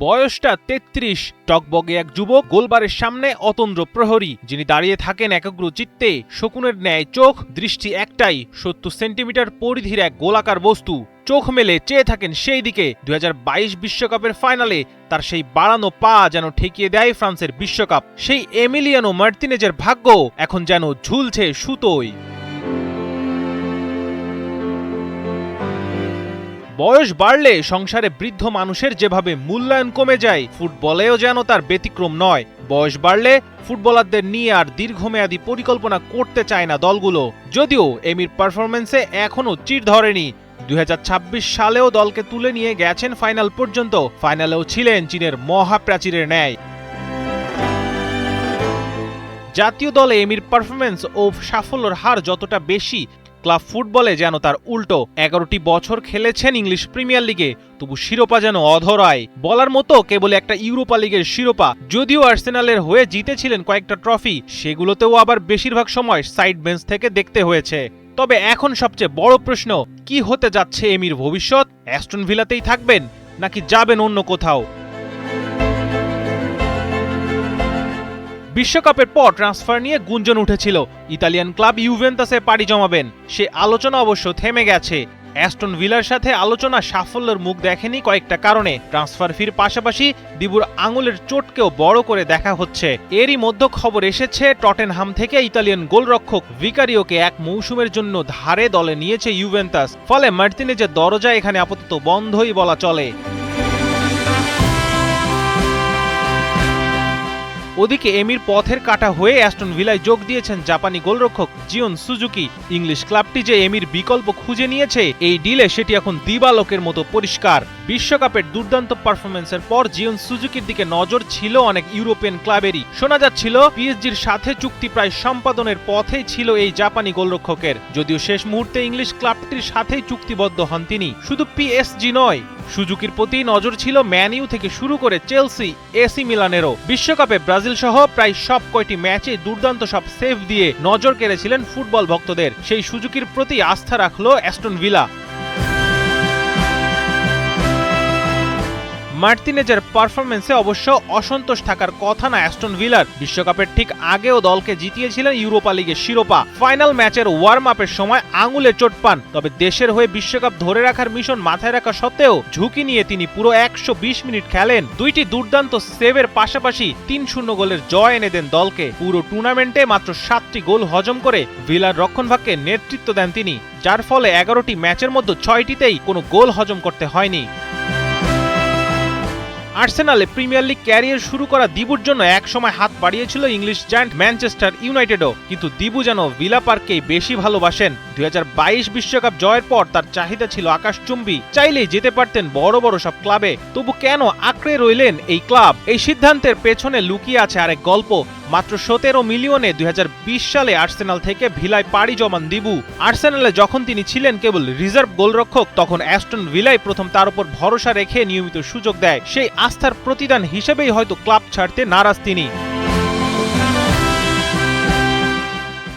বয়সটা ৩৩। টকবগে এক যুবক, গোলবারের সামনে অতন্দ্র প্রহরী, যিনি দাঁড়িয়ে থাকেন একাগ্র চিত্তে, শকুনের ন্যায় চোখ, দৃষ্টি একটাই, ৭০ সেন্টিমিটার পরিধির এক গোলাকার বস্তু। চোখ মেলে চেয়ে থাকেন সেই দিকে। ২০২২ বিশ্বকাপের ফাইনালে তার সেই বাড়ানো পা যেন ঠেকিয়ে দেয় ফ্রান্সের বিশ্বকাপ। সেই এমিলিয়ানো মার্তিনেজের ভাগ্য এখন যেন ঝুলছে সুতোয়। বয়স বাড়লে সংসারে বৃদ্ধ মানুষের যেভাবে মূল্যায়ন কমে যায়, ফুটবলেও যেন তার ব্যতিক্রম নয়। বয়স বাড়লে ফুটবলারদের নিয়ে আর দীর্ঘমেয়াদী পরিকল্পনা করতে চায় না দলগুলো। যদিও এমির পারফরম্যান্সে এখনও চির ধরেনি। ২০২৬ সালেও দলকে তুলে নিয়ে গেছেন ফাইনাল পর্যন্ত। ফাইনালেও ছিলেন চীনের মহাপ্রাচীরের ন্যায়। জাতীয় দলে এমির পারফরম্যান্স ও সাফল্যের হার যতটা বেশি, ক্লাব ফুটবলে যেন তার উল্টো। ১১টি বছর খেলেছেন ইংলিশ প্রিমিয়ার লিগে, তবু শিরোপা যেন অধরায়। বলার মতো কেবল একটা ইউরোপা লিগের শিরোপা। যদিও আর্সেনালের হয়ে জিতেছিলেন কয়েকটা ট্রফি, সেগুলোতেও আবার বেশিরভাগ সময় সাইড বেঞ্চ থেকে দেখতে হয়েছে। তবে এখন সবচেয়ে বড় প্রশ্ন, কি হতে যাচ্ছে এমির ভবিষ্যৎ? অ্যাস্টন ভিলাতেই থাকবেন নাকি যাবেন অন্য কোথাও? বিশ্বকাপের পর ট্রান্সফার নিয়ে গুঞ্জন উঠেছিল, ইতালিয়ান ক্লাব ইউভেন্টাসে পাড়ি জমাবেন। সে আলোচনা অবশ্য থেমে গেছে। অ্যাস্টন ভিলার সাথে আলোচনা সাফল্যের মুখ দেখেনি কয়েকটা কারণে। ট্রান্সফার ফির পাশাপাশি দিবুর আঙুলের চোটকেও বড় করে দেখা হচ্ছে। এরই মধ্যে খবর এসেছে টটেনহাম থেকে ইতালিয়ান গোলরক্ষক ভিকারিওকে এক মৌসুমের জন্য ধারে দলে নিয়েছে ইউভেন্টাস। ফলে মার্তিনেজের দরজা এখানে আপাতত বন্ধই বলা চলে। ওদিকে এমির পথের কাটা হয়ে অ্যাস্টন ভিলায় যোগ দিয়েছেন জাপানি গোলরক্ষক জিওন সুজুকি। ইংলিশ ক্লাবটি যে এমির বিকল্প খুঁজে নিয়েছে এই ডিলে, সেটি এখন দিবালোকের মতো পরিষ্কার। বিশ্বকাপের দুর্দান্ত পারফরম্যান্সের পর জিওন সুজুকির দিকে নজর ছিল অনেক ইউরোপিয়ান ক্লাবেরই। শোনা যাচ্ছিল পিএসজির সাথে চুক্তি প্রায় সম্পাদনের পথেই ছিল এই জাপানি গোলরক্ষকের। যদিও শেষ মুহূর্তে ইংলিশ ক্লাবটির সাথেই চুক্তিবদ্ধ হন তিনি। শুধু পিএসজি নয়, সুজুকির প্রতি নজর ছিল ম্যান ইউ থেকে শুরু করে চেলসি, এসি মিলানেরও। বিশ্বকাপে ব্রাজিল সহ প্রায় সব কয়টি ম্যাচে দুর্দান্ত সব সেভ দিয়ে নজর কেড়েছিলেন ফুটবল ভক্তদের। সেই সুজুকির প্রতি আস্থা রাখল অ্যাস্টন ভিলা। মার্তিনেজের পারফরম্যান্সে অবশ্য অসন্তোষ থাকার কথা না অ্যাস্টন ভিলার। বিশ্বকাপের ঠিক আগেও দলকে জিতিয়েছিলেন ইউরোপা লিগের শিরোপা। ফাইনাল ম্যাচের ওয়ার্ম আপের সময় আঙুলে চোট পান, তবে দেশের হয়ে বিশ্বকাপ ধরে রাখার মিশন মাথায় রাখা সত্ত্বেও ঝুঁকি নিয়ে তিনি পুরো ১২০ মিনিট খেলেন। দুইটি দুর্দান্ত সেভের পাশাপাশি ৩-০ গোলের জয় এনে দেন দলকে। পুরো টুর্নামেন্টে মাত্র ৭টি গোল হজম করে ভিলার রক্ষণভাগকে নেতৃত্ব দেন তিনি, যার ফলে ১১টি ম্যাচের মধ্যে ৬টিতেই কোনো গোল হজম করতে হয়নি। আর্সেনালে প্রিমিয়ার লিগ ক্যারিয়ার শুরু করা দিবুর জন্য এক সময় হাত বাড়িয়েছিল ইংলিশ জায়ান্ট ম্যানচেস্টার ইউনাইটেডও, কিন্তু দিবু যেন ভিলা পার্ককেই বেশি ভালোবাসেন। ২০২২ বিশ্বকাপ জয়ের পর তার চাহিদা ছিল আকাশচুম্বী, চাইলেই যেতে পারতেন বড় বড় সব ক্লাবে। তবু কেন আঁকড়ে রইলেন এই ক্লাব? এই সিদ্ধান্তের পেছনে লুকিয়ে আছে আরেক গল্প। মাত্র ১৭ মিলিয়নে ২০২০ সালে আর্সেনাল থেকে ভিলায় পাড়ি জমান দিবু। আর্সেনালে যখন তিনি ছিলেন কেবল রিজার্ভ গোলরক্ষক, তখন অ্যাস্টন ভিলাই প্রথম তার উপর ভরসা রেখে নিয়মিত সুযোগ দেয়। সেই আস্থার প্রতিদান হিসেবেই হয়তো ক্লাব ছাড়তে নারাজ তিনি।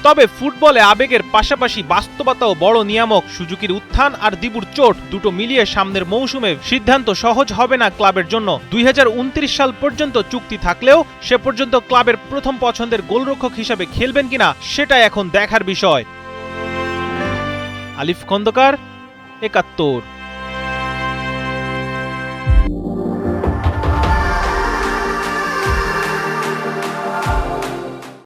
তবে ফুটবলে আবেগের পাশাপাশি বাস্তবতাও বড় নিয়ামক। সুজুকির উত্থান আর দিবুর চোট দুটো মিলিয়ে সামনের মৌসুমে সিদ্ধান্ত সহজ হবে না ক্লাবের জন্য। ২০২৯ সাল পর্যন্ত চুক্তি থাকলেও সে পর্যন্ত ক্লাবের প্রথম পছন্দের গোলরক্ষক হিসেবে খেলবেন কিনা সেটা এখন দেখার বিষয়। আলিফ খন্দকার, ৭১।